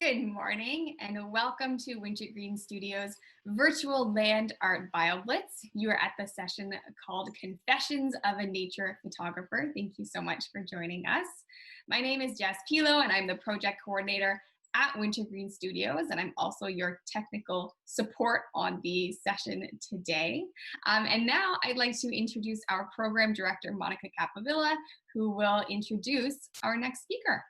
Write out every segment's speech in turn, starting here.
Good morning and welcome to Wintergreen Studios virtual land art BioBlitz. You are at the session called Confessions of a Nature Photographer. Thank you so much for joining us. My name is Jess Pilo and I'm the project coordinator at Wintergreen Studios, and I'm also your technical support on the session today. And now I'd like to introduce our program director, Monica Capovilla, who will introduce our next speaker.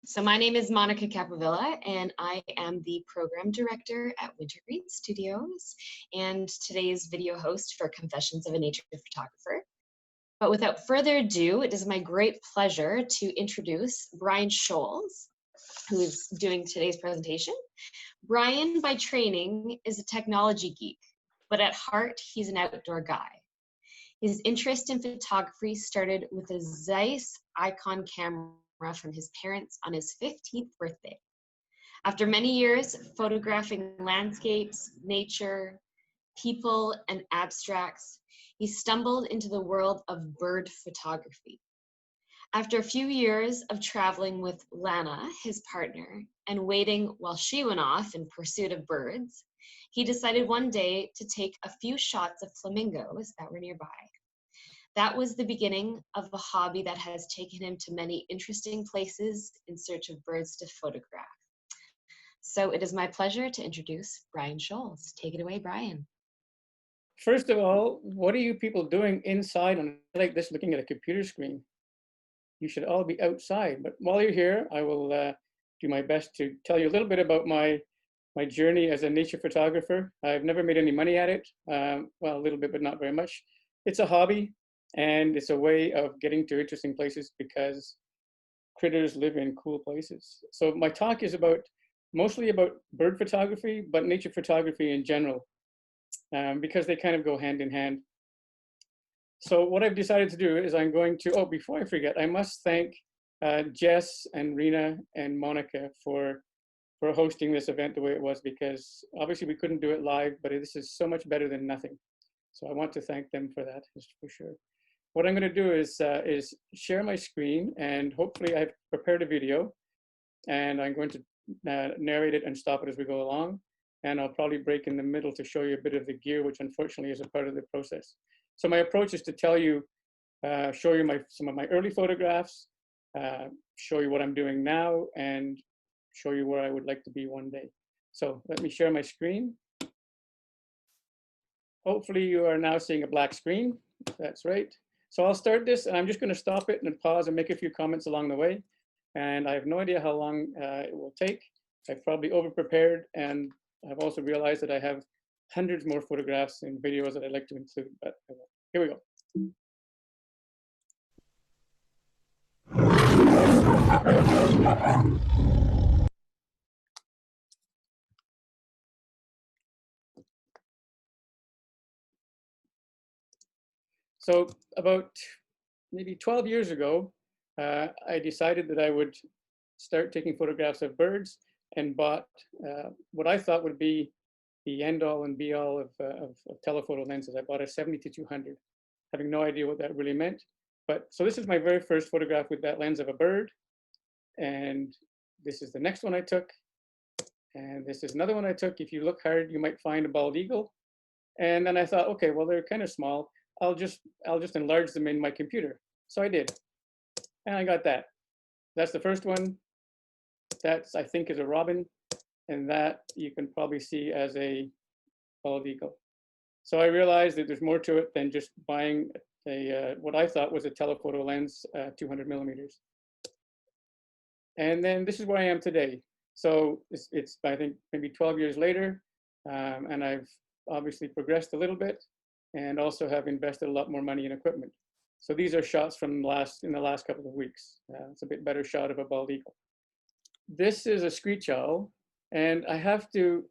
So my name is Monica Capovilla, and I am the program director at Wintergreen Studios and today's video host for Confessions of a Nature Photographer. But without further ado, it is my great pleasure to introduce Bryan Scholes, who is doing today's presentation. Bryan, by training, is a technology geek, but at heart, he's an outdoor guy. His interest in photography started with a Zeiss Icon camera from his parents on his 15th birthday. After many years photographing landscapes, nature, people, and abstracts, he stumbled into the world of bird photography. After a few years of traveling with Lana, his partner, and waiting while she went off in pursuit of birds, he decided one day to take a few shots of flamingos that were nearby. That was the beginning of a hobby that has taken him to many interesting places in search of birds to photograph. So it is my pleasure to introduce Bryan Scholes. Take it away, Bryan. First of all, what are you people doing inside on like this looking at a computer screen? You should all be outside. But while you're here, I will do my best to tell you a little bit about my journey as a nature photographer. I've never made any money at it. Well, a little bit, but not very much. It's a hobby. And it's a way of getting to interesting places because critters live in cool places. So my talk is mostly about bird photography, but nature photography in general, because they kind of go hand in hand. So what I've decided to do is I'm going to, before I forget, I must thank Jess and Rena and Monica for hosting this event the way it was, because obviously we couldn't do it live, but this is so much better than nothing. So I want to thank them for that, for sure. What I'm going to do is share my screen, and hopefully I've prepared a video, and I'm going to narrate it and stop it as we go along. And I'll probably break in the middle to show you a bit of the gear, which unfortunately is a part of the process. So my approach is to tell you, show you some of my early photographs, show you what I'm doing now, and show you where I would like to be one day. So let me share my screen. Hopefully you are now seeing a black screen. That's right. So I'll start this, and I'm just going to stop it and pause and make a few comments along the way. And I have no idea how long it will take. I've probably over-prepared, and I've also realized that I have hundreds more photographs and videos that I'd like to include, but here we go. So about maybe 12 years ago, I decided that I would start taking photographs of birds, and bought what I thought would be the end all and be all of telephoto lenses. I bought a 70-200, having no idea what that really meant. But so this is my very first photograph with that lens of a bird. And this is the next one I took. And this is another one I took. If you look hard, you might find a bald eagle. And then I thought, okay, well, they're kind of small. I'll just enlarge them in my computer. So I did, and I got that. That's the first one. That's, I think, is a robin, and that you can probably see as a bald eagle. So I realized that there's more to it than just buying a what I thought was a telephoto lens, 200 millimeters. And then this is where I am today. So it's I think maybe 12 years later, and I've obviously progressed a little bit, and also have invested a lot more money in equipment. So these are shots from in the last couple of weeks. It's a bit better shot of a bald eagle. This is a screech owl, and I have to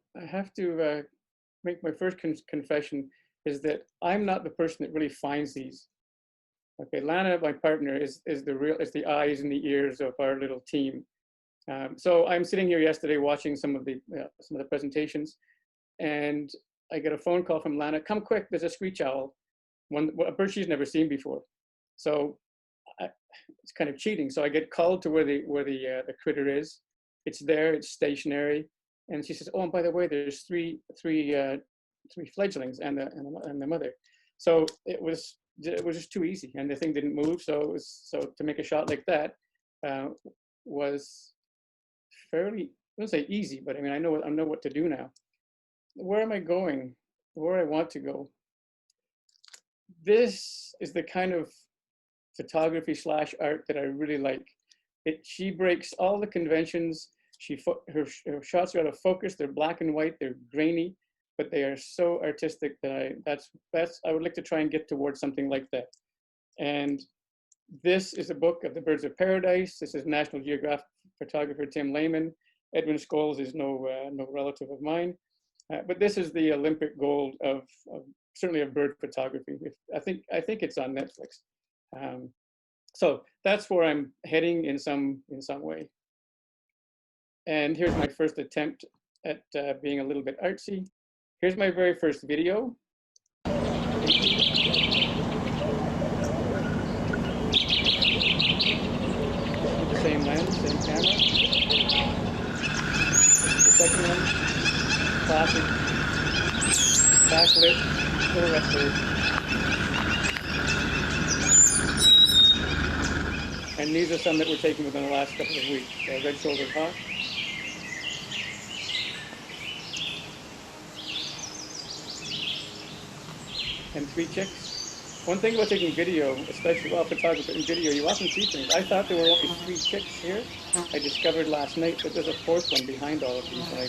make my first confession is that I'm not the person that really finds these. Okay, Lana, my partner, is the eyes and the ears of our little team. So I'm sitting here yesterday watching some of the presentations, and I get a phone call from Lana. Come quick, there's a screech owl, a bird she's never seen before. So it's kind of cheating. So I get called to where the critter is, it's there, it's stationary. And she says, oh, and by the way, there's three fledglings and the mother. So it was just too easy, and the thing didn't move. So to make a shot like that was fairly, I don't say easy, but I mean, I know what to do now. Where am I going? Where I want to go? This is the kind of photography / art that I really like. She breaks all the conventions. Her shots are out of focus. They're black and white. They're grainy, but they are so artistic that I would like to try and get towards something like that. And this is a book of the birds of paradise. This is National Geographic photographer Tim Lehman. Edwin Scholes is no relative of mine, but this is the Olympic gold of certainly of bird photography. I think it's on Netflix. So that's where I'm heading in some way. And here's my first attempt at being a little bit artsy. Here's my very first video. The same lens, same camera. The second one, classic, backlit, silhouette bird. And these are some that were taken within the last couple of weeks. Red-shouldered hawk. And 3 chicks. One thing about taking video, especially photography in video, you often see things. I thought there were only 3 chicks here. I discovered last night that there's a 4th one behind all of these. And I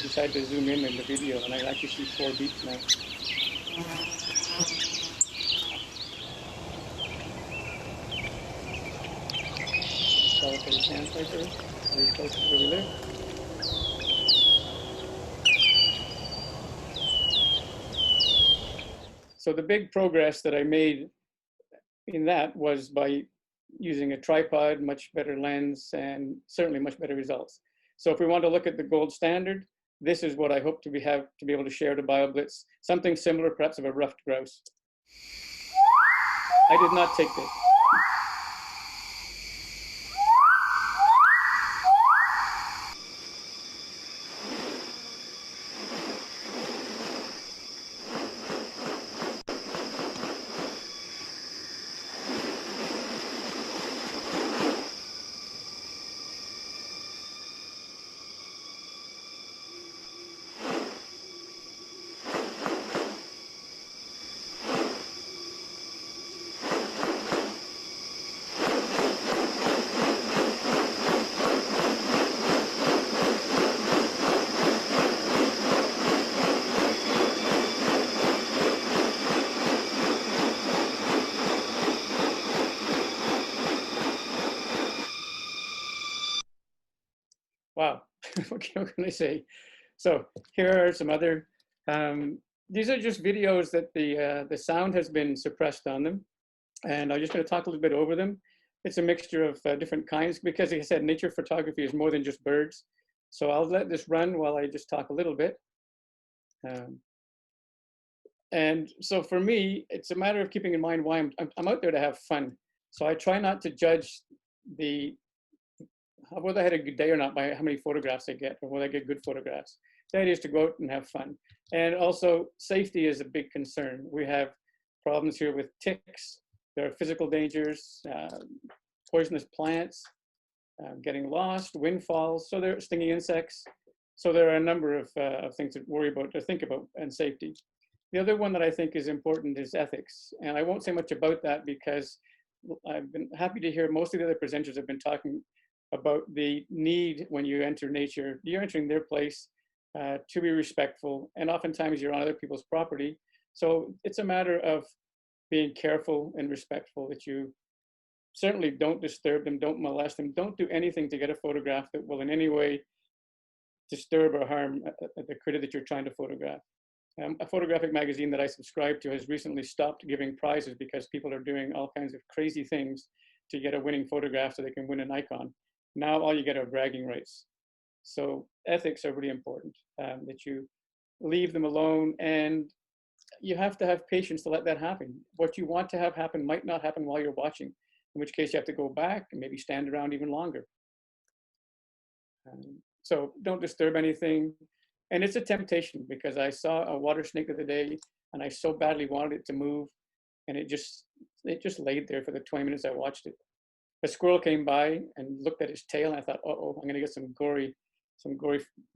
decided to zoom in the video, and I actually see 4 beaks now. Solitary sandpiper, very close to where we live. So the big progress that I made in that was by using a tripod, much better lens, and certainly much better results. So if we want to look at the gold standard, this is what I hope to be able to share to BioBlitz, something similar perhaps of a ruffed grouse. I did not take this. Wow, what can I say? So here are some other, these are just videos that the sound has been suppressed on them. And I'm just going to talk a little bit over them. It's a mixture of different kinds because, like I said, nature photography is more than just birds. So I'll let this run while I just talk a little bit. And so for me, it's a matter of keeping in mind why I'm out there to have fun. So I try not to judge whether I had a good day or not by how many photographs I get or whether I get good photographs. The idea is to go out and have fun. And also safety is a big concern. We have problems here with ticks. There are physical dangers, poisonous plants, getting lost, windfalls, so there are stinging insects. So there are a number of things to worry about, to think about, and safety. The other one that I think is important is ethics. And I won't say much about that because I've been happy to hear most of the other presenters have been talking about the need when you enter nature, you're entering their place to be respectful, and oftentimes you're on other people's property. So it's a matter of being careful and respectful, that you certainly don't disturb them, don't molest them, don't do anything to get a photograph that will in any way disturb or harm the critter that you're trying to photograph. A photographic magazine that I subscribe to has recently stopped giving prizes because people are doing all kinds of crazy things to get a winning photograph so they can win an icon. Now all you get are bragging rights. So ethics are really important, that you leave them alone, and you have to have patience to let that happen. What you want to have happen might not happen while you're watching, in which case you have to go back and maybe stand around even longer. So don't disturb anything. And it's a temptation because I saw a water snake the other day and I so badly wanted it to move, and it just laid there for the 20 minutes I watched it. A squirrel came by and looked at his tail, and I thought, uh-oh, I'm gonna get some gory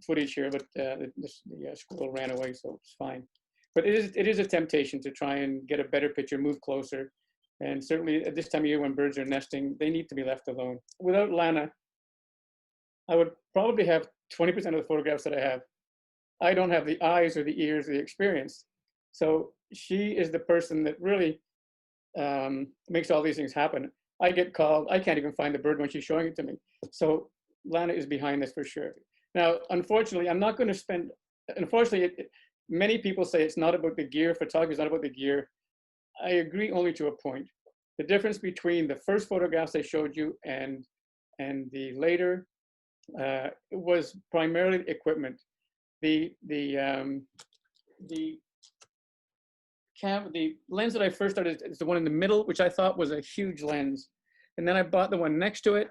footage here, but the squirrel ran away, so it's fine. But it is a temptation to try and get a better picture, move closer. And certainly at this time of year when birds are nesting, they need to be left alone. Without Lana, I would probably have 20% of the photographs that I have. I don't have the eyes or the ears or the experience. So she is the person that really makes all these things happen. I get called, I can't even find the bird when she's showing it to me. So Lana is behind this for sure. Now, unfortunately, I'm not going to spend, many people say it's not about the gear, photography is not about the gear. I agree only to a point. The difference between the first photographs I showed you and the later was primarily equipment. The lens that I first started is the one in the middle, which I thought was a huge lens. And then I bought the one next to it.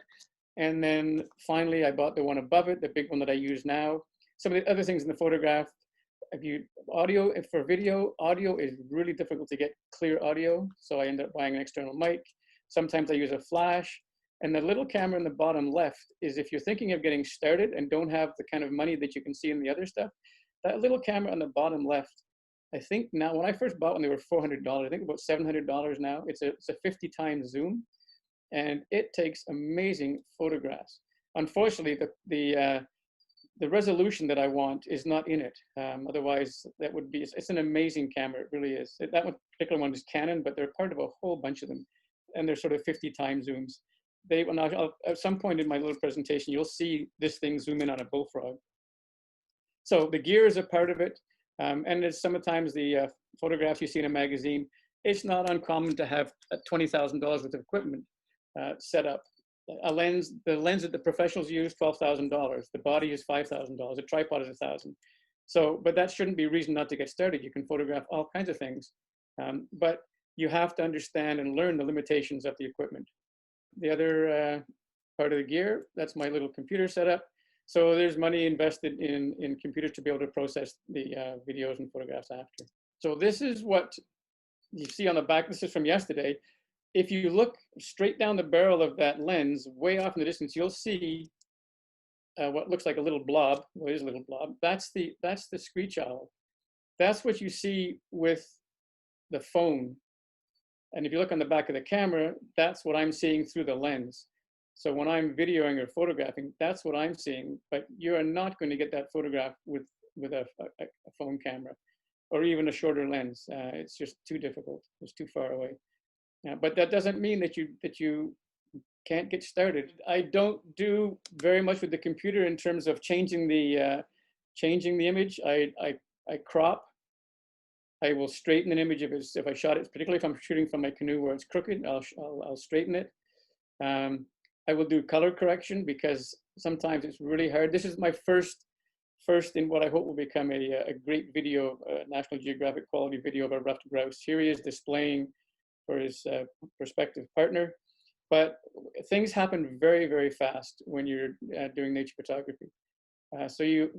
And then finally I bought the one above it, the big one that I use now. Some of the other things in the photograph, for video, audio is really difficult to get clear audio. So I end up buying an external mic. Sometimes I use a flash. And the little camera in the bottom left is if you're thinking of getting started and don't have the kind of money that you can see in the other stuff, that little camera on the bottom left, I think now, when I first bought one, they were $400. I think about $700 now. It's a 50 times zoom, and it takes amazing photographs. Unfortunately, the resolution that I want is not in it. Otherwise, that would be, it's an amazing camera, it really is. That one particular one is Canon, but they're part of a whole bunch of them, and they're sort of 50 times zooms. At some point in my little presentation, you'll see this thing zoom in on a bullfrog. So the gear is a part of it. And it's sometimes the photographs you see in a magazine, it's not uncommon to have $20,000 worth of equipment set up. The lens that the professionals use, $12,000. The body is $5,000. A tripod is $1,000. So, but that shouldn't be a reason not to get started. You can photograph all kinds of things, but you have to understand and learn the limitations of the equipment. The other part of the gear, that's my little computer setup. So there's money invested in computers to be able to process the videos and photographs after. So this is what you see on the back. This is from yesterday. If you look straight down the barrel of that lens, way off in the distance, you'll see what looks like a little blob. Well, it is a little blob. That's the screech owl. That's what you see with the phone. And if you look on the back of the camera, that's what I'm seeing through the lens. So when I'm videoing or photographing, that's what I'm seeing, but you are not going to get that photograph with a phone camera or even a shorter lens. It's just too difficult. It's too far away. But that doesn't mean that you can't get started. I don't do very much with the computer in terms of changing the image. I crop. I will straighten an image if I shot it, particularly if I'm shooting from my canoe where it's crooked. I'll straighten it. I will do color correction because sometimes it's really hard. This is my first in what I hope will become a great video, National Geographic quality video of a ruffed grouse. Here he is displaying for his prospective partner. But things happen very, very fast when you're doing nature photography. So you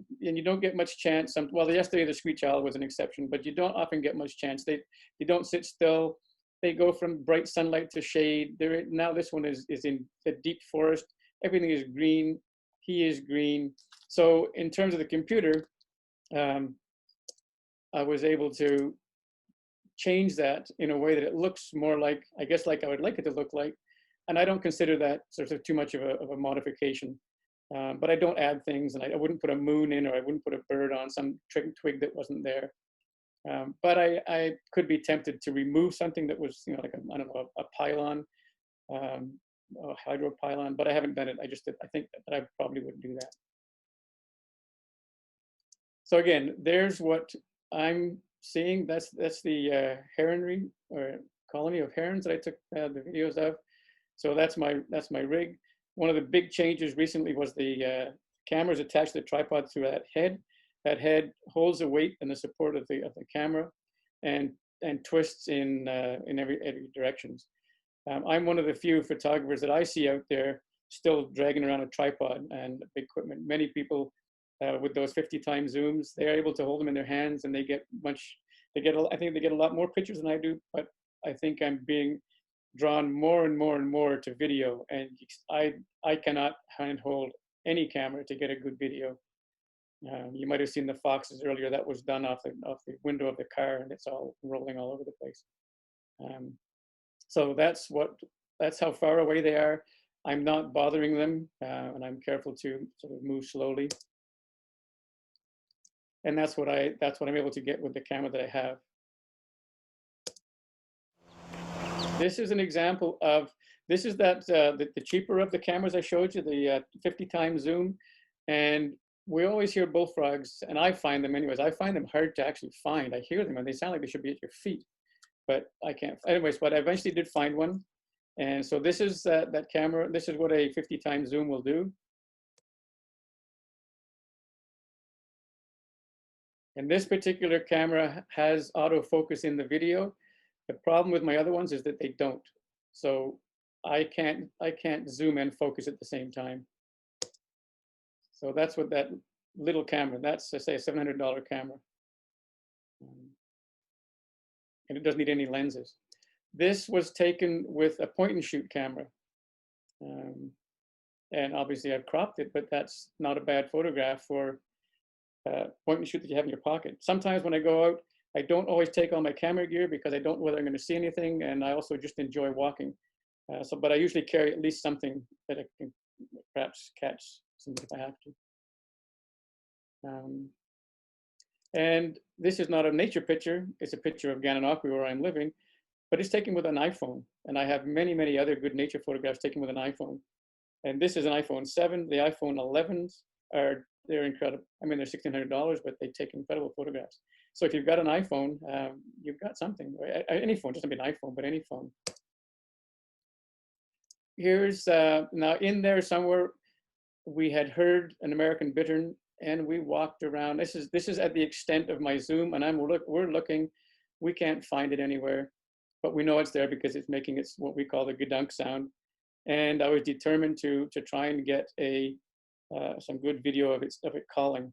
don't get much chance. Well, yesterday the screech owl was an exception, but you don't often get much chance. They don't sit still. They go from bright sunlight to shade. Now this one is in the deep forest. Everything is green. He is green. So in terms of the computer, I was able to change that in a way that it looks more like, I guess, like I would like it to look like. And I don't consider that sort of too much of a modification. But I don't add things, and I wouldn't put a moon in, or I wouldn't put a bird on some twig that wasn't there. But I could be tempted to remove something that was, like a pylon, a hydro pylon, but I haven't done it. I think that I probably wouldn't do that. So again, there's what I'm seeing. That's the heronry or colony of herons that I took the videos of. So that's my rig. One of the big changes recently was the cameras attached to the tripod through that head. That head holds the weight and the support of the camera, and twists in every directions. I'm one of the few photographers that I see out there still dragging around a tripod and big equipment. Many people with those 50 times zooms, they're able to hold them in their hands, and they get I think they get a lot more pictures than I do, but I think I'm being drawn more and more and more to video, and I cannot handhold any camera to get a good video. You might have seen the foxes earlier. That was done off the window of the car, and it's all rolling all over the place. So that's how far away they are. I'm not bothering them, and I'm careful to sort of move slowly. And that's what I'm able to get with the camera that I have. This is an example of, this is the cheaper of the cameras I showed you, the 50 times zoom. And we always hear bullfrogs, and I find them anyways. I find them hard to actually find. I hear them and they sound like they should be at your feet, but I can't. Anyways, but I eventually did find one. And so this is that camera. This is what a 50 times zoom will do. And this particular camera has autofocus in the video. The problem with my other ones is that they don't. So I can't zoom and focus at the same time. So that's what that little camera, that's, say, a $700 camera. And it doesn't need any lenses. This was taken with a point and shoot camera. And obviously I've cropped it, but that's not a bad photograph for point and shoot that you have in your pocket. Sometimes when I go out, I don't always take all my camera gear because I don't know whether I'm going to see anything, and I also just enjoy walking. But I usually carry at least something that I can perhaps catch something if I have to. And this is not a nature picture. It's a picture of Gananoque, where I'm living, but it's taken with an iPhone. And I have many, many other good nature photographs taken with an iPhone. And this is an iPhone 7. The iPhone 11s they're incredible. I mean, they're $1,600, but they take incredible photographs. So if you've got an iPhone, you've got something. Any phone, doesn't be an iPhone, but any phone. Here's, now in there somewhere, we had heard an American bittern, and we walked around. This is at the extent of my zoom, and we're looking. We can't find it anywhere, but we know it's there because it's making its what we call the gedunk sound. And I was determined to try and get some good video of it calling.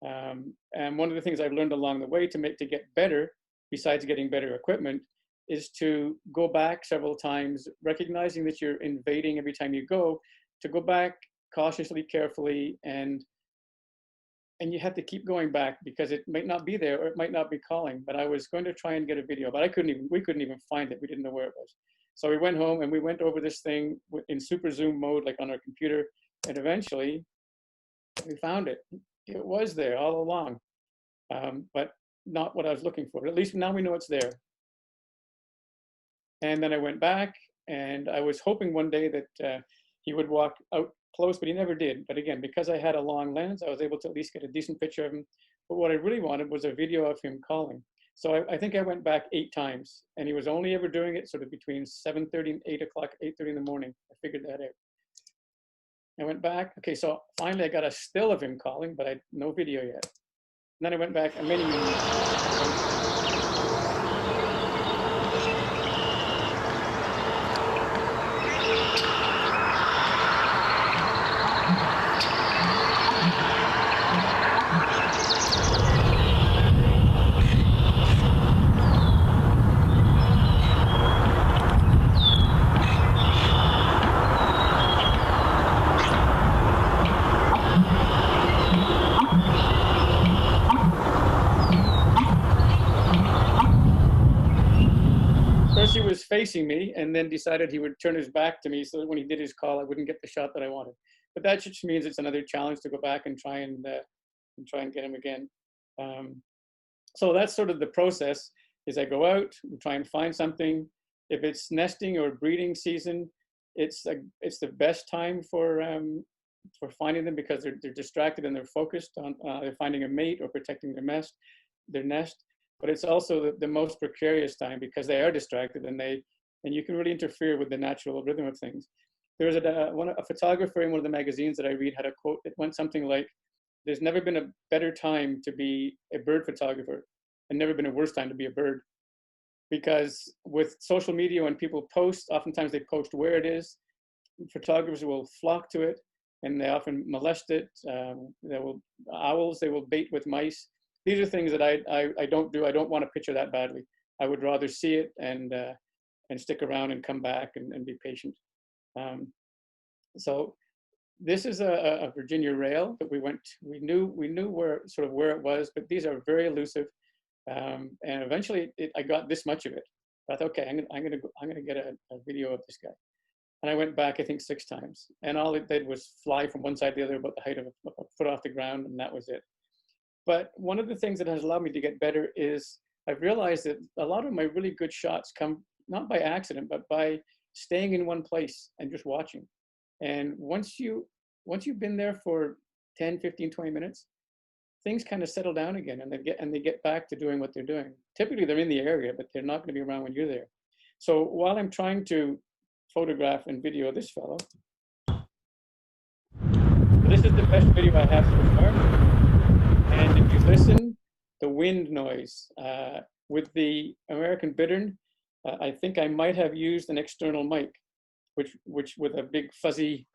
And one of the things I've learned along the way to get better, besides getting better equipment, is to go back several times, recognizing that you're invading every time you go, to go back cautiously, carefully, and you have to keep going back because it might not be there or it might not be calling. But I was going to try and get a video, but we couldn't even find it. We didn't know where it was. So we went home and we went over this thing in super zoom mode, like on our computer, and eventually we found it. It was there all along, but not what I was looking for. At least now we know it's there. And then I went back, and I was hoping one day that he would walk out close, but he never did. But again, because I had a long lens, I was able to at least get a decent picture of him. But what I really wanted was a video of him calling. So I think I went back 8 times, and he was only ever doing it sort of between 7:30 and 8 o'clock, 8:30 in the morning. I figured that out. I went back. Okay, so finally I got a still of him calling, but no video yet. And then I went back many facing me, and then decided he would turn his back to me so that when he did his call, I wouldn't get the shot that I wanted. But that just means it's another challenge to go back and try and get him again. So that's sort of the process. Is I go out and try and find something. If it's nesting or breeding season, it's the best time for finding them because they're distracted and they're focused on they're finding a mate or protecting their nest. But it's also the most precarious time because they are distracted and you can really interfere with the natural rhythm of things. There was a photographer in one of the magazines that I read had a quote that went something like, "There's never been a better time to be a bird photographer and never been a worse time to be a bird." Because with social media, when people post, oftentimes they post where it is. photographers will flock to it, and they often molest it. Owls, they will bait with mice. These are things that I don't do. I don't want to picture that badly. I would rather see it and stick around and come back and be patient. So this is a Virginia rail that we knew where it was, but these are very elusive. And eventually I got this much of it. I thought, okay, I'm gonna get a video of this guy. And I went back, I think 6 times. And all it did was fly from one side to the other about the height of a foot off the ground, and that was it. But one of the things that has allowed me to get better is I've realized that a lot of my really good shots come not by accident, but by staying in one place and just watching. And once you've been there for 10, 15, 20 minutes, things kind of settle down again, and they get back to doing what they're doing. Typically they're in the area, but they're not going to be around when you're there. So while I'm trying to photograph and video this fellow, this is the best video I have so far. And if you listen, the wind noise with the American bittern, I think I might have used an external mic, which with a big fuzzy,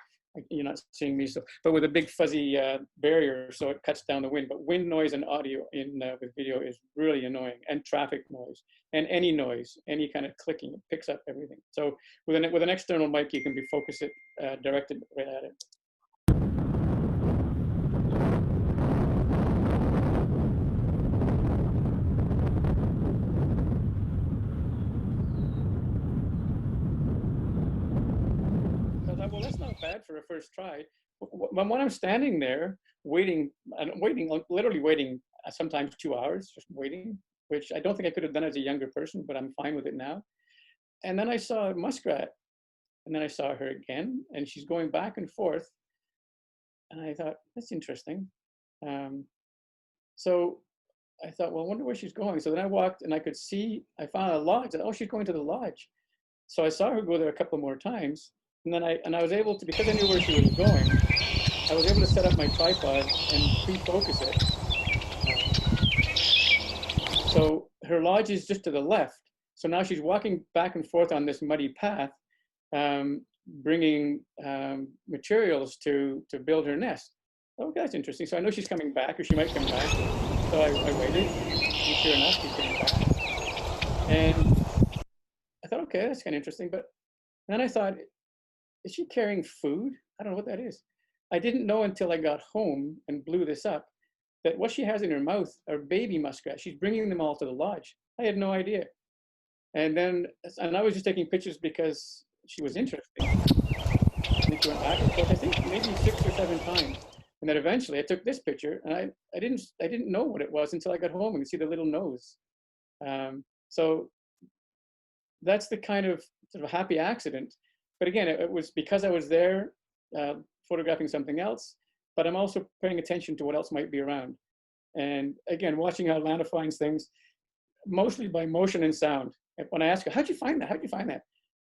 you're not seeing me, but with a big fuzzy barrier, so it cuts down the wind. But wind noise and audio with video is really annoying, and traffic noise, and any noise, any kind of clicking, it picks up everything. So with an external mic, you can focus it directed right at it. Well, that's not bad for a first try. When I'm standing there waiting, literally waiting, sometimes 2 hours, just waiting, which I don't think I could have done as a younger person, but I'm fine with it now. And then I saw a muskrat, and then I saw her again, and she's going back and forth. And I thought, that's interesting. So I thought, well, I wonder where she's going. So then I walked, and I found a lodge. Oh, she's going to the lodge. So I saw her go there a couple more times. And then I was able to, because I knew where she was going, I was able to set up my tripod and pre-focus it. So her lodge is just to the left. So now she's walking back and forth on this muddy path, bringing materials to build her nest. Oh, that's interesting. So I know she's coming back, or she might come back. So I waited, and sure enough, she's coming back. And I thought, okay, that's kind of interesting. But then I thought, is she carrying food? I don't know what that is. I didn't know until I got home and blew this up that what she has in her mouth are baby muskrats. She's bringing them all to the lodge. I had no idea. And I was just taking pictures because she was interesting. And she went back and forth, I think maybe 6 or 7 times. And then eventually I took this picture, and I didn't know what it was until I got home and could see the little nose. So that's the kind of sort of happy accident. But again, it was because I was there photographing something else, but I'm also paying attention to what else might be around. And again, watching how Lana finds things, mostly by motion and sound. When I ask her, how'd you find that? How'd you find that?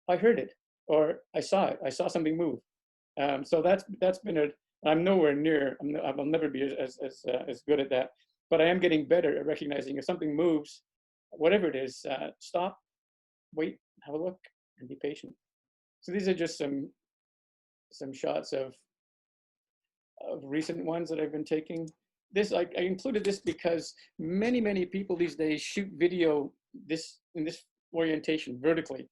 I heard it, or I saw it. I saw something move. So that's been I'm nowhere near, I'll never be as good at that, but I am getting better at recognizing if something moves, whatever it is, stop, wait, have a look, and be patient. So these are just some shots of recent ones that I've been taking. This I included this because many people these days shoot video in this orientation vertically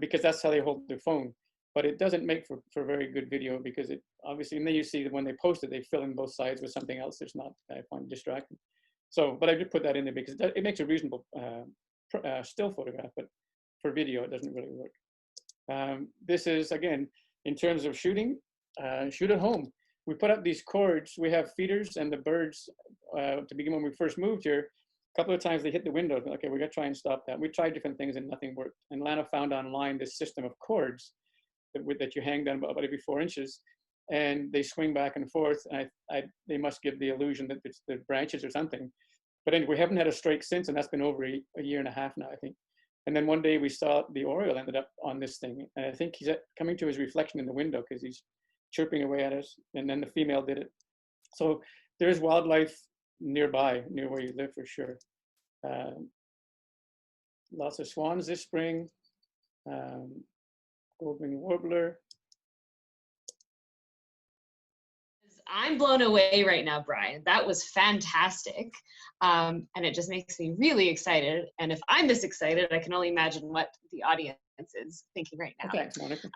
because that's how they hold their phone. But it doesn't make for very good video because it obviously, and then you see that when they post it, they fill in both sides with something else that's not, I find, distracting. So, but I did put that in there because it makes a reasonable still photograph, but for video, it doesn't really work. This is, again, in terms of shooting, shoot at home. We put up these cords. We have feeders, and the birds, to begin when we first moved here, a couple of times they hit the window. Okay, we got to try and stop that. We tried different things and nothing worked. And Lana found online this system of cords that you hang down about every 4 inches, and they swing back and forth. And they must give the illusion that it's the branches or something. But anyway, we haven't had a strike since, and that's been over a year and a half now, I think. And then one day we saw the oriole ended up on this thing. And I think he's coming to his reflection in the window because he's chirping away at us. And then the female did it. So there's wildlife nearby, near where you live for sure. Lots of swans this spring. Goldwing warbler. I'm blown away right now, Bryan. That was fantastic. And it just makes me really excited. And if I'm this excited, I can only imagine what the audience is thinking right now. Thanks, Monica.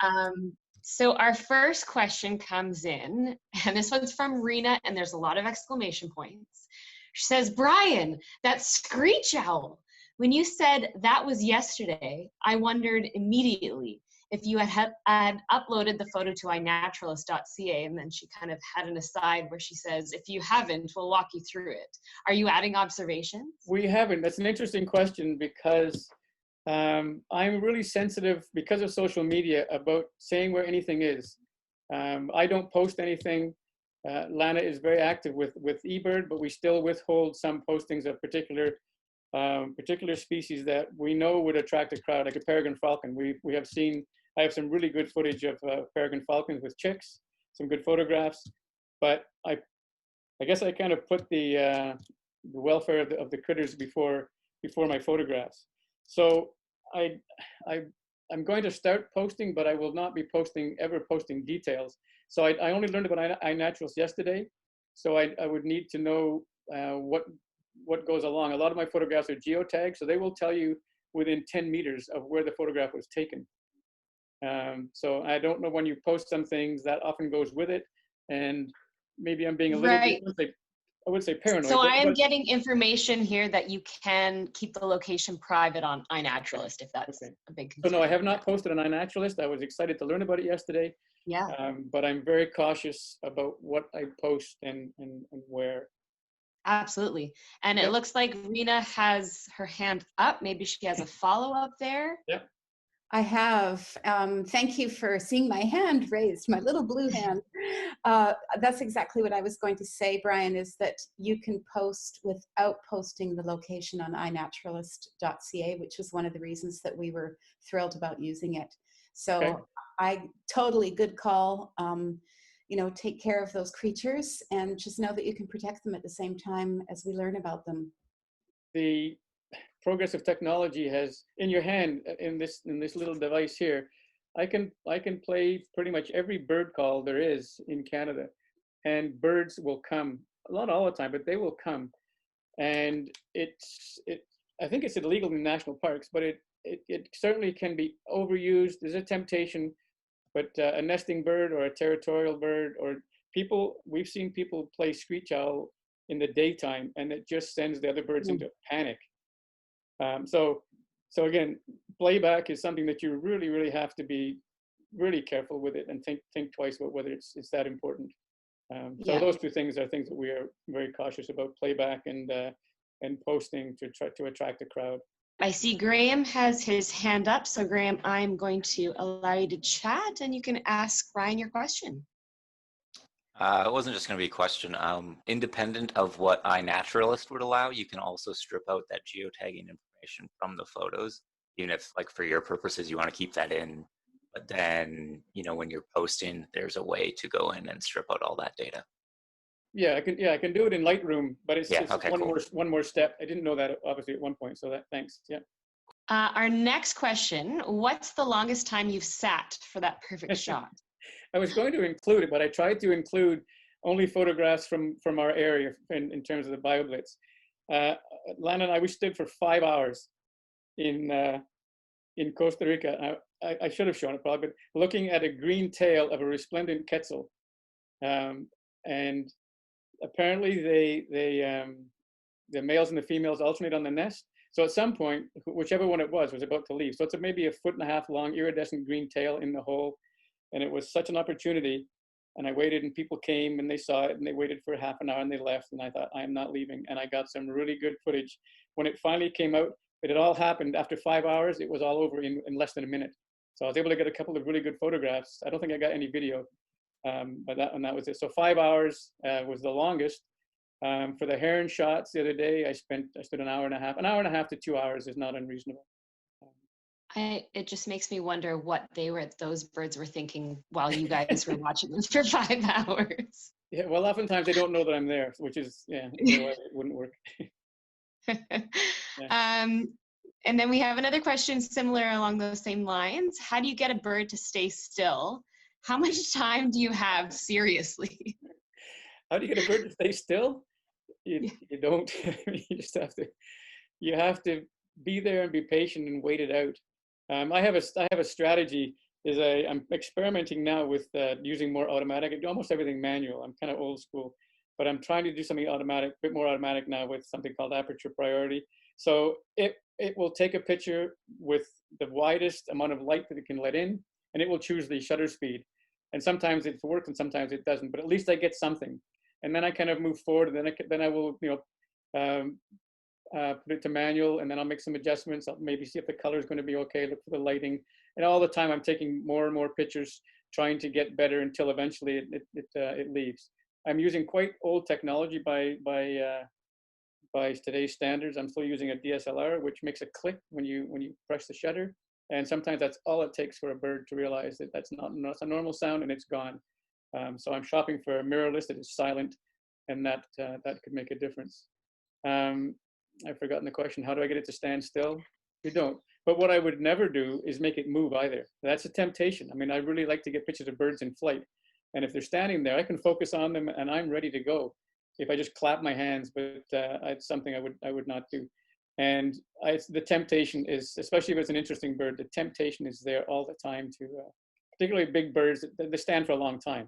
So our first question comes in, and this one's from Rena, and there's a lot of exclamation points. She says, Bryan, that screech owl. When you said that was yesterday, I wondered immediately if you had uploaded the photo to iNaturalist.ca, and then she kind of had an aside where she says, if you haven't, we'll walk you through it. Are you adding observations? We haven't. That's an interesting question because I'm really sensitive because of social media about saying where anything is. I don't post anything. Lana is very active with eBird, but we still withhold some postings of particular species that we know would attract a crowd, like a peregrine falcon. I have some really good footage of peregrine falcons with chicks, some good photographs, but I guess I kind of put the welfare of the critters before my photographs. So I'm going to start posting, but I will not be ever posting details. So I only learned about iNaturalist yesterday, so I would need to know what goes along. A lot of my photographs are geotagged, so they will tell you within 10 meters of where the photograph was taken. So I don't know, when you post some things, that often goes with it, and maybe I'm being a little bit, I would say paranoid. So I am getting information here that you can keep the location private on iNaturalist, if that's a big concern. So no, I have not posted on iNaturalist. I was excited to learn about it yesterday. Yeah. But I'm very cautious about what I post and where. Absolutely. And it looks like Rena has her hand up. Maybe she has a follow-up there. Yep. I have. Thank you for seeing my hand raised, my little blue hand. That's exactly what I was going to say, Bryan, is that you can post without posting the location on iNaturalist.ca, which was one of the reasons that we were thrilled about using it. So good call. Take care of those creatures and just know that you can protect them at the same time as we learn about them. The progress of technology has, in your hand, in this little device here, I can play pretty much every bird call there is in Canada, and birds will come. Not all the time, but they will come. And I think it's illegal in national parks, but it certainly can be overused. There's a temptation, but a nesting bird or a territorial bird, or we've seen people play screech owl in the daytime, and it just sends the other birds into panic. So again, playback is something that you really, really have to be really careful with it and think twice about whether it's that important. So those two things are things that we are very cautious about: playback and posting to try to attract a crowd. I see Graham has his hand up. So Graham, I'm going to allow you to chat and you can ask Bryan your question. It wasn't just going to be a question. Independent of what iNaturalist would allow, you can also strip out that geotagging information from the photos, even if, like, for your purposes, you want to keep that in. But then, when you're posting, there's a way to go in and strip out all that data. Yeah, I can do it in Lightroom, but it's just cool. one more step. I didn't know that, obviously, at one point, so thanks. Yeah. Our next question: what's the longest time you've sat for that perfect shot? I was going to include it, but I tried to include only photographs from our area in terms of the BioBlitz. Lana and we stood for 5 hours in Costa Rica. I should have shown it probably, but looking at a green tail of a resplendent quetzal, and apparently the males and the females alternate on the nest. So at some point, whichever one it was about to leave. So it's maybe 1.5 feet long iridescent green tail in the hole. And it was such an opportunity. And I waited, and people came and they saw it, and they waited for half an hour and they left. And I thought, I am not leaving. And I got some really good footage. When it finally came out, it had all happened after 5 hours. It was all over in less than a minute. So I was able to get a couple of really good photographs. I don't think I got any video, but that was it. So 5 hours was the longest. For the heron shots the other day, I stood an hour and a half to 2 hours is not unreasonable. It just makes me wonder what those birds were thinking while you guys were watching them for 5 hours. Yeah, well, oftentimes they don't know that I'm there, which is, otherwise it wouldn't work. And then we have another question similar along those same lines. How do you get a bird to stay still? How much time do you have, seriously? How do you get a bird to stay still? You don't. You just have to be there and be patient and wait it out. I have a strategy. I'm experimenting now with using more automatic. I do almost everything manual. I'm kind of old school, but I'm trying to do something automatic, a bit more automatic now with something called Aperture Priority. So it will take a picture with the widest amount of light that it can let in, and it will choose the shutter speed. And sometimes it works and sometimes it doesn't, but at least I get something. And then I kind of move forward, and then I will, put it to manual, and then I'll make some adjustments. I'll maybe see if the color is going to be okay, look for the lighting. And all the time I'm taking more and more pictures, trying to get better until eventually it leaves. I'm using quite old technology by today's standards. I'm still using a DSLR, which makes a click when you press the shutter. And sometimes that's all it takes for a bird to realize that that's a normal sound and it's gone. So I'm shopping for a mirrorless that is silent, and that could make a difference. I've forgotten the question. How do I get it to stand still? You don't. But what I would never do is make it move either. That's a temptation. I mean, I really like to get pictures of birds in flight. And if they're standing there, I can focus on them and I'm ready to go if I just clap my hands, but it's something I would not do. And the temptation is, especially if it's an interesting bird, the temptation is there all the time to, particularly big birds, they stand for a long time.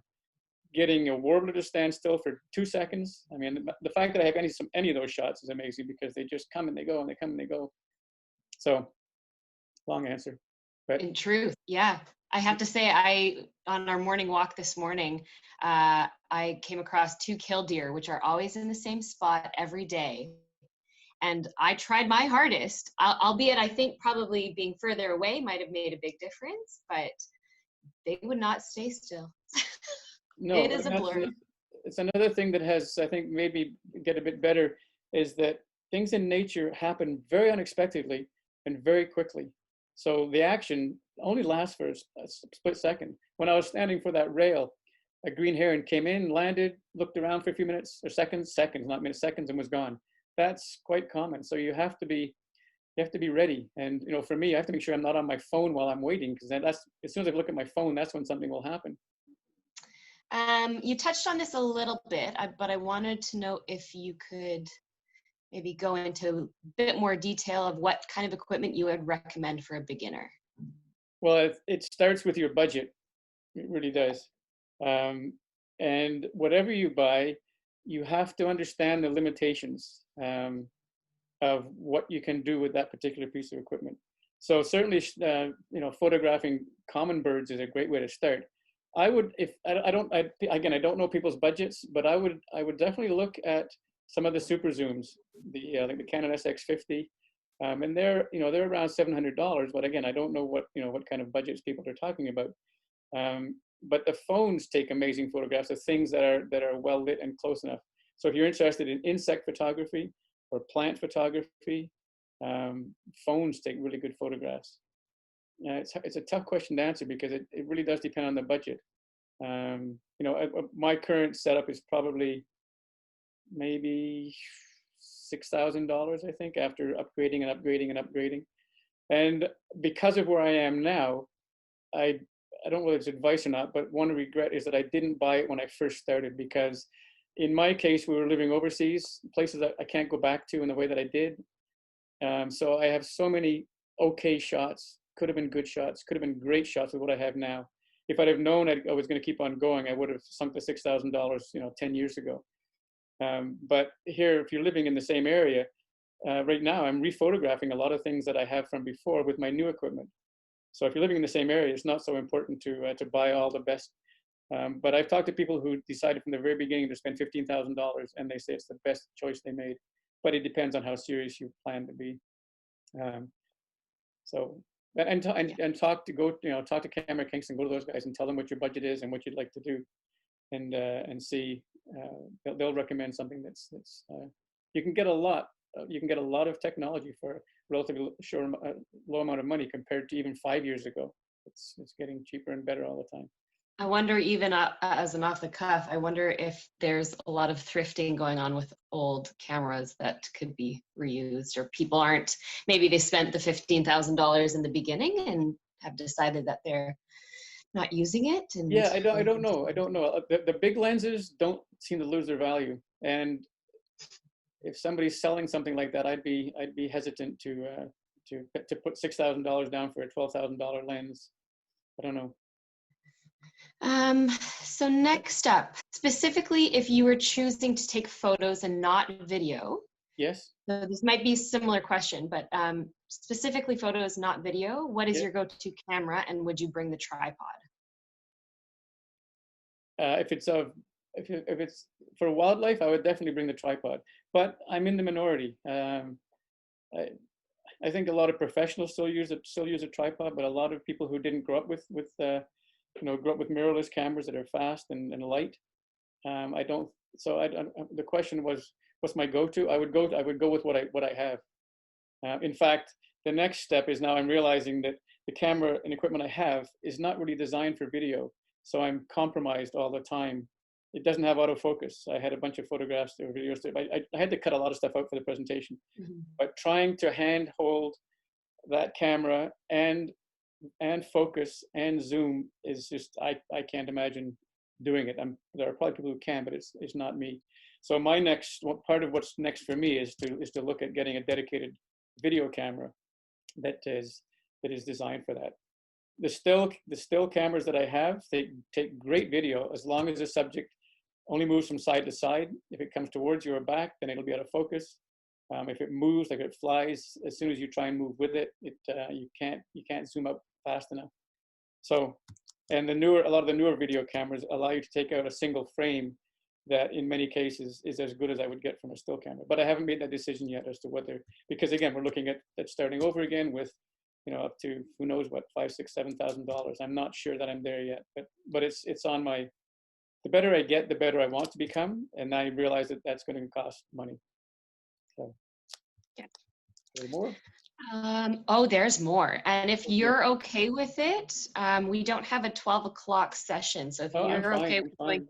Getting a warbler to stand still for 2 seconds. I mean, the fact that I have any of those shots is amazing because they just come and they go and they come and they go. So, long answer. But in truth, yeah. I have to say, on our morning walk this morning, I came across 2 killdeer, which are always in the same spot every day. And I tried my hardest, albeit I think probably being further away might have made a big difference, but they would not stay still. no, it is a blur. It's another thing that has, I think, maybe get a bit better, is that things in nature happen very unexpectedly and very quickly. So the action only lasts for a split second. When I was standing for that rail, a green heron came in, landed, looked around for a few minutes, or seconds, not minutes, seconds, and was gone. That's quite common. So you have to be ready. And for me, I have to make sure I'm not on my phone while I'm waiting, because that's, as soon as I look at my phone, that's when something will happen. You touched on this a little bit, but I wanted to know if you could maybe go into a bit more detail of what kind of equipment you would recommend for a beginner. Well, it starts with your budget. It really does. And whatever you buy, you have to understand the limitations of what you can do with that particular piece of equipment. So certainly, photographing common birds is a great way to start. I would, I don't know people's budgets, but I would definitely look at some of the super zooms, like the Canon SX50, and they're around $700. But again, I don't know what kind of budgets people are talking about. But the phones take amazing photographs of things that are well lit and close enough. So if you're interested in insect photography or plant photography, phones take really good photographs. It's a tough question to answer because it really does depend on the budget. My current setup is probably maybe $6,000, I think, after upgrading and upgrading and upgrading. And because of where I am now, I don't know if it's advice or not, but one regret is that I didn't buy it when I first started, because in my case, we were living overseas, places that I can't go back to in the way that I did. So I have so many okay shots, could have been good shots, could have been great shots with what I have now. If I'd have known I was going to keep on going, I would have sunk the $6,000, 10 years ago. But here, if you're living in the same area, right now I'm rephotographing a lot of things that I have from before with my new equipment. So if you're living in the same area, it's not so important to buy all the best. But I've talked to people who decided from the very beginning to spend $15,000, and they say it's the best choice they made. But it depends on how serious you plan to be. Talk to Camera Kingston, go to those guys and tell them what your budget is and what you'd like to do, and see. They'll recommend something that's you can get a lot. You can get a lot of technology for a relatively low amount of money compared to even 5 years ago. It's getting cheaper and better all the time. I wonder, even as an off the cuff, I wonder if there's a lot of thrifting going on with old cameras that could be reused, or people maybe they spent the $15,000 in the beginning and have decided that they're not using it? And Yeah, I don't know. I don't know. The big lenses don't seem to lose their value. And if somebody's selling something like that, I'd be hesitant to put $6,000 down for a $12,000 lens. I don't know. So next up, specifically if you were choosing to take photos and not video, Yes. so this might be a similar question, but specifically photos, not video, what is your go-to camera, and would you bring the tripod? If it's for wildlife, I would definitely bring the tripod. But I'm in the minority. I think a lot of professionals still use a tripod, but a lot of people who didn't grow up with grow up with mirrorless cameras that are fast and light. I don't. So the question was, what's my go-to? I would go with what I have. In fact, the next step is now I'm realizing that the camera and equipment I have is not really designed for video, so I'm compromised all the time. It doesn't have autofocus. I had a bunch of photographs or videos. I had to cut a lot of stuff out for the presentation. Mm-hmm. But trying to hand hold that camera and focus and zoom is just, I can't imagine doing it. There are probably people who can, but it's not me. So my part of what's next for me is to look at getting a dedicated video camera that is designed for that. The still cameras that I have, they take great video as long as the subject only moves from side to side. If it comes towards you or back, then it'll be out of focus. If it moves, like it flies, as soon as you try and move with it, you can't zoom up fast enough. So, and a lot of the newer video cameras allow you to take out a single frame that in many cases is as good as I would get from a still camera. But I haven't made that decision yet as to whether, because again, we're looking at starting over again with, up to who knows what, $5,000, $6,000, $7,000. I'm not sure that I'm there yet, but it's on my, the better I get, the better I want to become. And I realize that that's going to cost money. So, yeah. Any more? There's more. And if you're okay with it, we don't have a 12 o'clock session. So if you're okay with like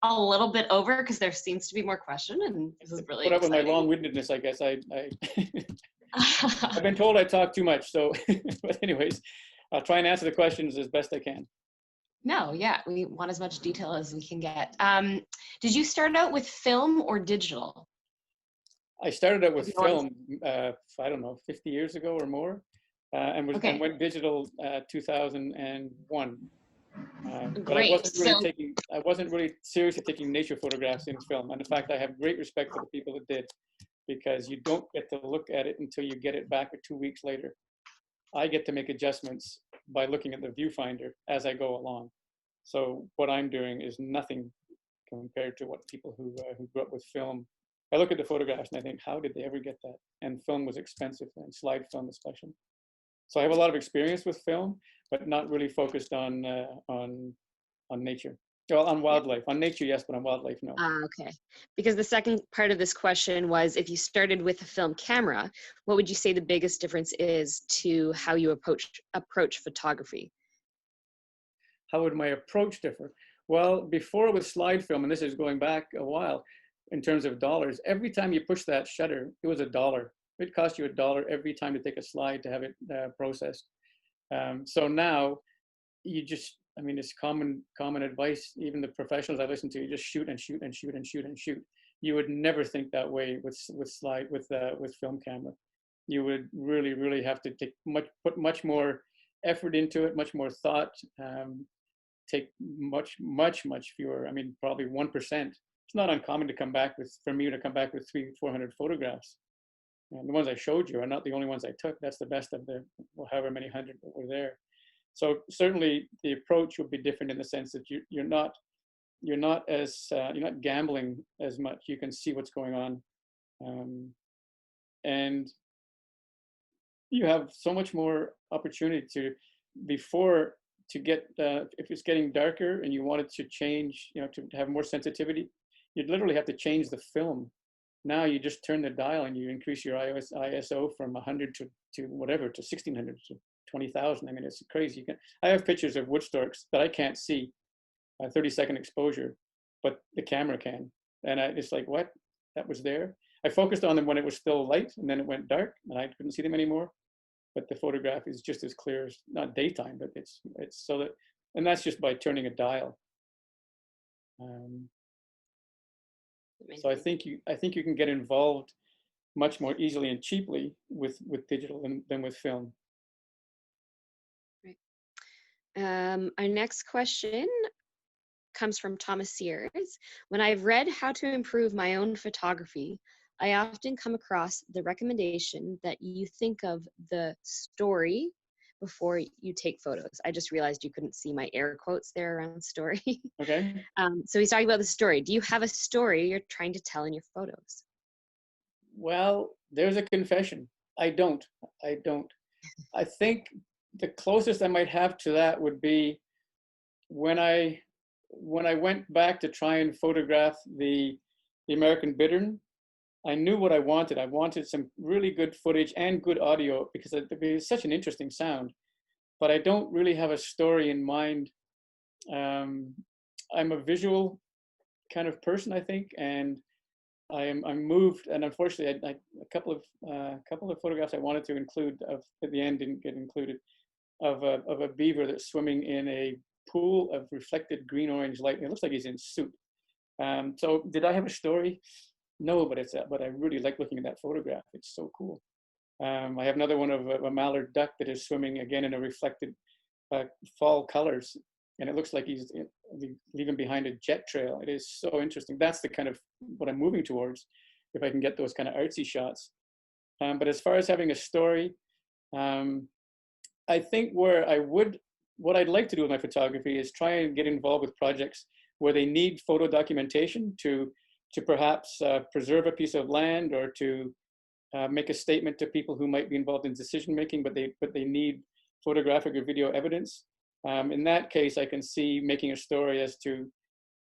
a little bit over, because there seems to be more question, and this is really exciting. With my long-windedness, I guess I've been told I talk too much. So, but anyways, I'll try and answer the questions as best I can. No, yeah, we want as much detail as we can get. Did you start out with film or digital? I started out with film, I don't know, 50 years ago or more, and went digital 2001. But I wasn't really seriously taking nature photographs in film. And in fact, I have great respect for the people that did, because you don't get to look at it until you get it back 2 weeks later. I get to make adjustments by looking at the viewfinder as I go along. So what I'm doing is nothing compared to what people who grew up with film. I look at the photographs and I think, how did they ever get that? And film was expensive, and slide film especially. So I have a lot of experience with film, but not really focused on nature. Well, on wildlife. On nature, yes, but on wildlife, no. Okay. Because the second part of this question was, if you started with a film camera, what would you say the biggest difference is to how you approach photography? How would my approach differ? Well, before with slide film, and this is going back a while, in terms of dollars, every time you push that shutter, it was $1. It cost you $1 every time to take a slide to have it processed. So now you just, it's common advice. Even the professionals I listen to, you just shoot and shoot and shoot and shoot and shoot. You would never think that way with film camera. You would really have to put much more effort into it, much more thought. Take much fewer. Probably 1%. It's not uncommon for me to come back with 300-400 photographs. And the ones I showed you are not the only ones I took. That's the best of the however many hundred that were there. So certainly the approach will be different in the sense that you're not gambling as much. You can see what's going on, and you have so much more opportunity to get if it's getting darker and you wanted to change, to have more sensitivity, you'd literally have to change the film. Now you just turn the dial and you increase your ISO from 100 to 1600 to 20,000. It's crazy. I have pictures of wood storks that I can't see, 30-second exposure, but the camera can. And it's like, what? That was there. I focused on them when it was still light, and then it went dark, and I couldn't see them anymore. But the photograph is just as clear as, not daytime, but it's so that And that's just by turning a dial. So I think you can get involved much more easily and cheaply with digital than with film. Right. Our next question comes from Thomas Sears. When I've read how to improve my own photography, I often come across the recommendation that you think of the story before you take photos. I just realized you couldn't see my air quotes there around story. Okay. So he's talking about the story. Do you have a story you're trying to tell in your photos? Well, there's a confession. I don't. I think the closest I might have to that would be when I went back to try and photograph the American bittern. I knew what I wanted. I wanted some really good footage and good audio because it's such an interesting sound. But I don't really have a story in mind. I'm a visual kind of person, I think, and I'm moved. And unfortunately, a couple of photographs I wanted to include at the end didn't get included, of a beaver that's swimming in a pool of reflected green-orange light. It looks like he's in soup. So did I have a story? No, but I really like looking at that photograph. It's so cool. I have another one of a mallard duck that is swimming again in a reflected fall colors, and it looks like he's leaving behind a jet trail. It is so interesting. That's the kind of what I'm moving towards, if I can get those kind of artsy shots. But as far as having a story, I think what I'd like to do with my photography is try and get involved with projects where they need photo documentation to perhaps preserve a piece of land, or to make a statement to people who might be involved in decision making, but they need photographic or video evidence. In that case, I can see making a story as to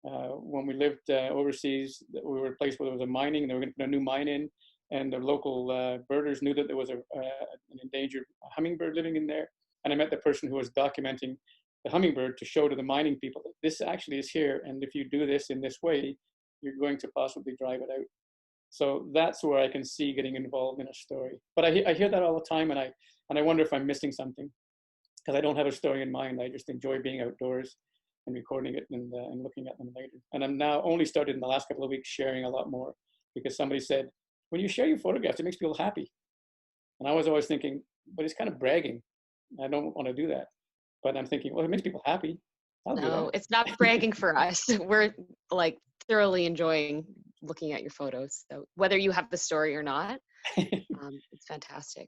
when we lived overseas, that we were a place where there was a mining, and they were going to put a new mine in, and the local birders knew that there was an endangered hummingbird living in there. And I met the person who was documenting the hummingbird to show to the mining people that this actually is here, and if you do this in this way, you're going to possibly drive it out. So that's where I can see getting involved in a story. But I hear that all the time, and I wonder if I'm missing something, because I don't have a story in mind. I just enjoy being outdoors and recording it and looking at them later. And I'm now only started in the last couple of weeks sharing a lot more, because somebody said, when you share your photographs, it makes people happy. And I was always thinking, but it's kind of bragging. I don't want to do that. But I'm thinking, well, it makes people happy. I'll do that. No, it's not bragging for us. We're like thoroughly enjoying looking at your photos. So whether you have the story or not, it's fantastic.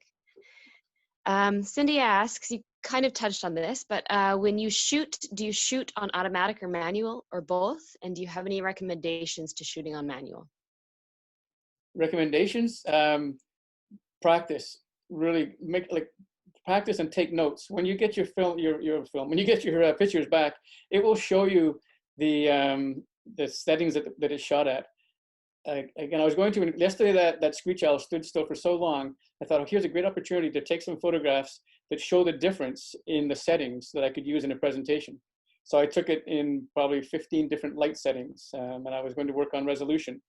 Cindy asks, you kind of touched on this, but when you shoot, do you shoot on automatic or manual, or both? And do you have any recommendations to shooting on manual? Recommendations? Practice. Really practice and take notes. When you get your film, when you get your pictures back, it will show you the settings that it's shot at. Again, I was going to, yesterday that screech owl stood still for so long, I thought, oh, here's a great opportunity to take some photographs that show the difference in the settings that I could use in a presentation. So I took it in probably 15 different light settings, and I was going to work on resolution.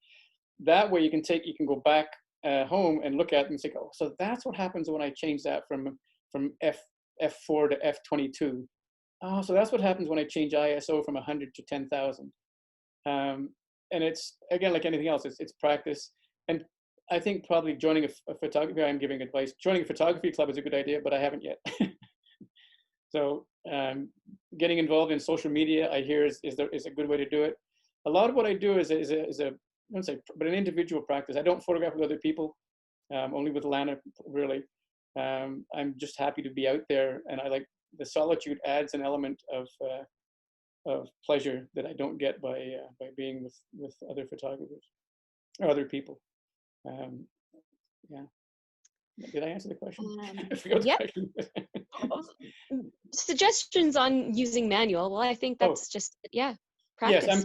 That way you can go back home and look at it and say, oh, so that's what happens when I change that from F4 to F22. Oh, so that's what happens when I change ISO from 100 to 10,000. And it's, again, like anything else, it's practice. And I think probably joining a photography, I'm giving advice, joining a photography club is a good idea, but I haven't yet. So getting involved in social media, I hear is a good way to do it. A lot of what I do is I don't say, but an individual practice. I don't photograph with other people, only with Lana, really. I'm just happy to be out there, and I like the solitude adds an element of pleasure that I don't get by being with other photographers or other people. Yeah. Did I answer the question? I forgot the question. Suggestions on using manual. Well, I think that's just, practice. Yes,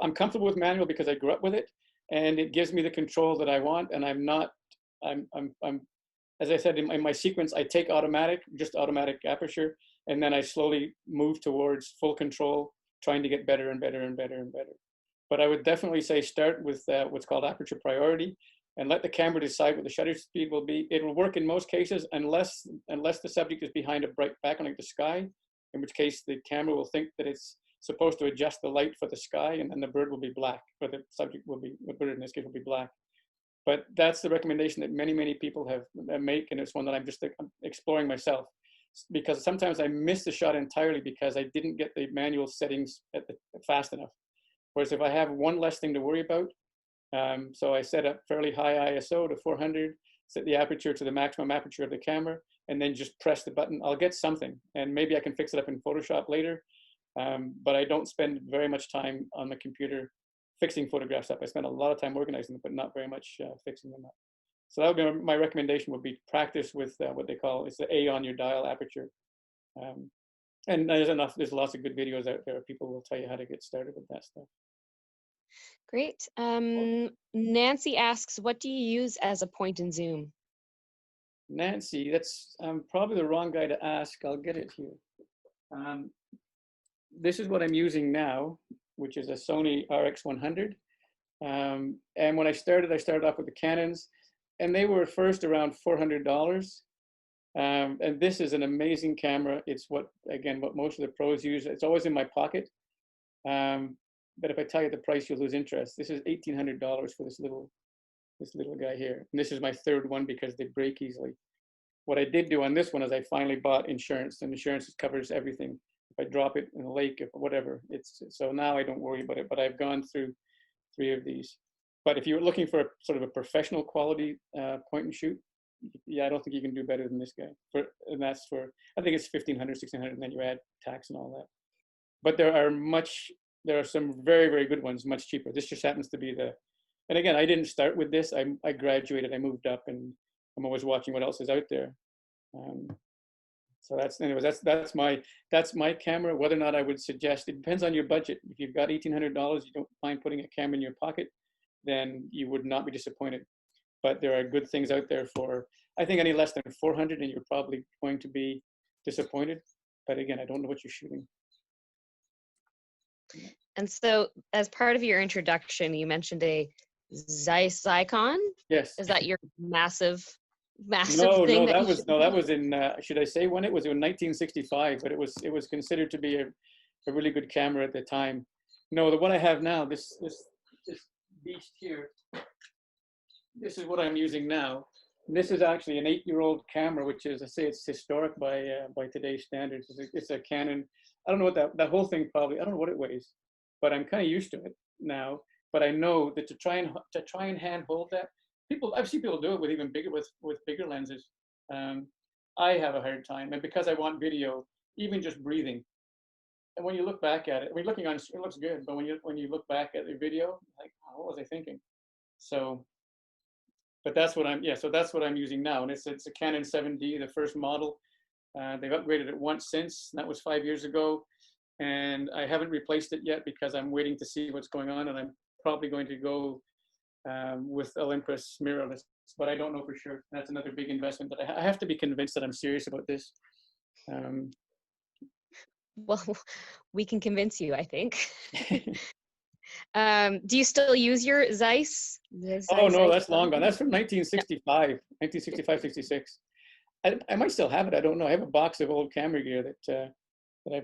I'm comfortable with manual because I grew up with it, and it gives me the control that I want. And I'm as I said in my sequence, I take just automatic aperture, and then I slowly move towards full control, trying to get better and better and better and better. But I would definitely say start with what's called Aperture Priority, and let the camera decide what the shutter speed will be. It will work in most cases, unless the subject is behind a bright background like the sky. in which case the camera will think that it's supposed to adjust the light for the sky, and then the bird will be black, or the subject will be, the bird in this case will be black. But that's the recommendation that many people have make, and it's one that I'm just exploring myself, because sometimes I miss the shot entirely because I didn't get the manual settings fast enough. Whereas if I have one less thing to worry about, so I set up fairly high ISO to 400, set the aperture to the maximum aperture of the camera, and then just press the button, I'll get something. And maybe I can fix it up in Photoshop later, but I don't spend very much time on the computer fixing photographs up. I spend a lot of time organizing them, but not very much fixing them up. So that would be my recommendation, would be practice with what they call, it's the A on your dial aperture. And there's lots of good videos out there. People will tell you how to get started with that stuff. Great. Nancy asks, what do you use as a point and zoom? Nancy, that's probably the wrong guy to ask. I'll get it here. This is what I'm using now, which is a Sony RX100. And when I started off with the Canons, and they were first around $400. And this is an amazing camera. It's what most of the pros use. It's always in my pocket. But if I tell you the price, you'll lose interest. This is $1,800 for this little guy here. And this is my third one because they break easily. What I did do on this one is I finally bought insurance, and insurance covers everything. If I drop it in a lake, if whatever, so now I don't worry about it. But I've gone through 3 of these. But if you're looking for sort of a professional quality point and shoot, yeah, I don't think you can do better than this guy. And that's for, I think it's $1,500, $1,600, and then you add tax and all that. But there are some very, very good ones, much cheaper. This just happens to be and again, I didn't start with this. I graduated, I moved up, and I'm always watching what else is out there. So that's my camera. Whether or not I would suggest, it depends on your budget. If you've got $1,800, you don't mind putting a camera in your pocket, then you would not be disappointed. But there are good things out there for, I think, any less than 400, and you're probably going to be disappointed. But again, I don't know what you're shooting. And so, as part of your introduction, you mentioned a Zeiss icon. Yes. Is that your massive No, thing? that was in. Should I say when it was? In 1965, but it was considered to be a really good camera at the time. No, the one I have now, this beast here. This is what I'm using now. This is actually an 8-year-old camera, which is, I say, it's historic by today's standards. It's a Canon. I don't know what that whole thing probably. I don't know what it weighs, but I'm kind of used to it now. But I know that to try and hand hold that, I've seen people do it with even bigger with bigger lenses. I have a hard time, and because I want video, even just breathing. And when you look back at it, when you're looking on, it looks good, but when you look back at the video, like, oh, what was I thinking? So. But that's what I'm using now, and it's a Canon 7D, the first model. They've upgraded it once since, and that was 5 years ago, and I haven't replaced it yet because I'm waiting to see what's going on, and I'm probably going to go with Olympus mirrorless, but I don't know for sure. That's another big investment that I have to be convinced that I'm serious about this. Well, we can convince you, I think. Do you still use your Zeiss? Oh no, that's long gone. That's from 1965, 66. I might still have it. I don't know. I have a box of old camera gear that I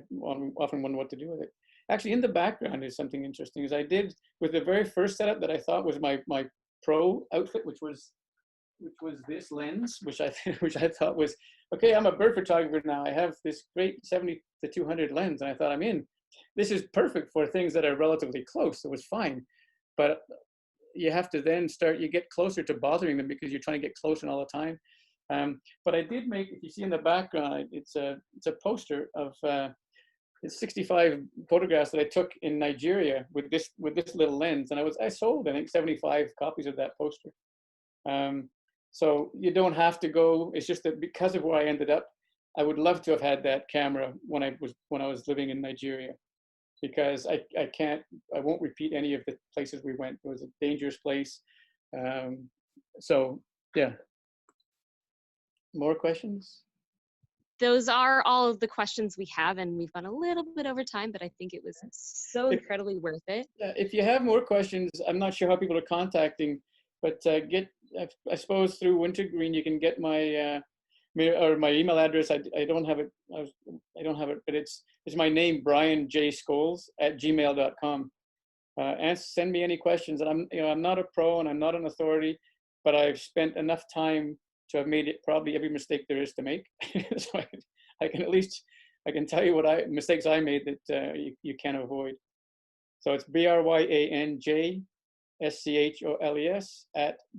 often wonder what to do with it. Actually, in the background is something interesting. Is I did with the very first setup that I thought was my pro outfit, which was this lens, which I thought was okay. I'm a bird photographer now. I have this great 70-200 lens, and I thought I'm in. This is perfect for things that are relatively close. So it was fine, but you have to then you get closer to bothering them because you're trying to get closer all the time. But I did make, if you see in the background, it's a poster of it's 65 photographs that I took in Nigeria with this little lens, and I sold I think 75 copies of that poster. So you don't have to go. It's just that because of where I ended up, I would love to have had that camera when I was living in Nigeria, because I won't repeat any of the places we went. It was a dangerous place. So yeah. More questions? Those are all of the questions we have, and we've gone a little bit over time, but I think it was so incredibly worth it. If you have more questions, I'm not sure how people are contacting, but I suppose through Wintergreen you can get my or my email address. I don't have it. I don't have it, but it's my name, Bryan J. Scholes @gmail.com. And send me any questions. And I'm not a pro and I'm not an authority, but I've spent enough time to have made it probably every mistake there is to make. So I can at least, I can tell you what mistakes I made that you can't avoid. So it's BRYANJSCHOLES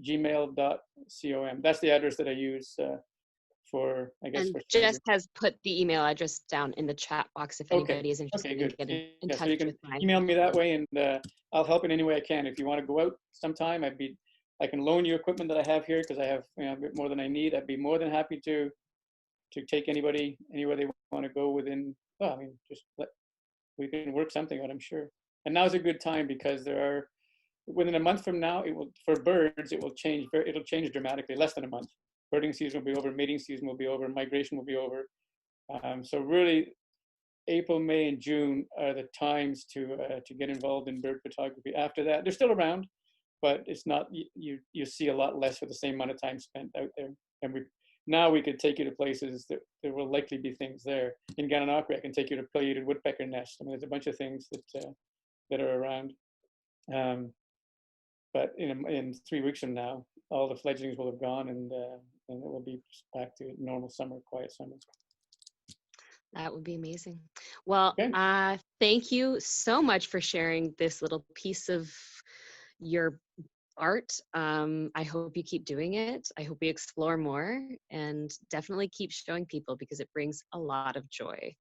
@gmail.com. That's the address that I use for, I guess. And for Jess has put the email address down in the chat box if anybody is interested Okay, in good. getting in Yeah, touch so you can with Bryan. email me that way, and I'll help in any way I can. If you want to go out sometime, I can loan you equipment that I have here because I have a bit more than I need. I'd be more than happy to take anybody anywhere they want to go within. Well, I mean, we can work something out, I'm sure. And now's a good time because within a month from now, for birds, it'll change dramatically. Less than a month. Birding season will be over, mating season will be over, migration will be over. So really, April, May, and June are the times to get involved in bird photography. After that, they're still around, but it's not. You see a lot less for the same amount of time spent out there. And now we could take you to places that there will likely be things there. In Gananoque, I can take you to pileated woodpecker nest. I mean, there's a bunch of things that are around. But in 3 weeks from now, all the fledglings will have gone, and it will be back to normal summer, quiet summer. That would be amazing. Well, Okay. thank you so much for sharing this little piece of your art. I hope you keep doing it. I hope we explore more, and definitely keep showing people because it brings a lot of joy.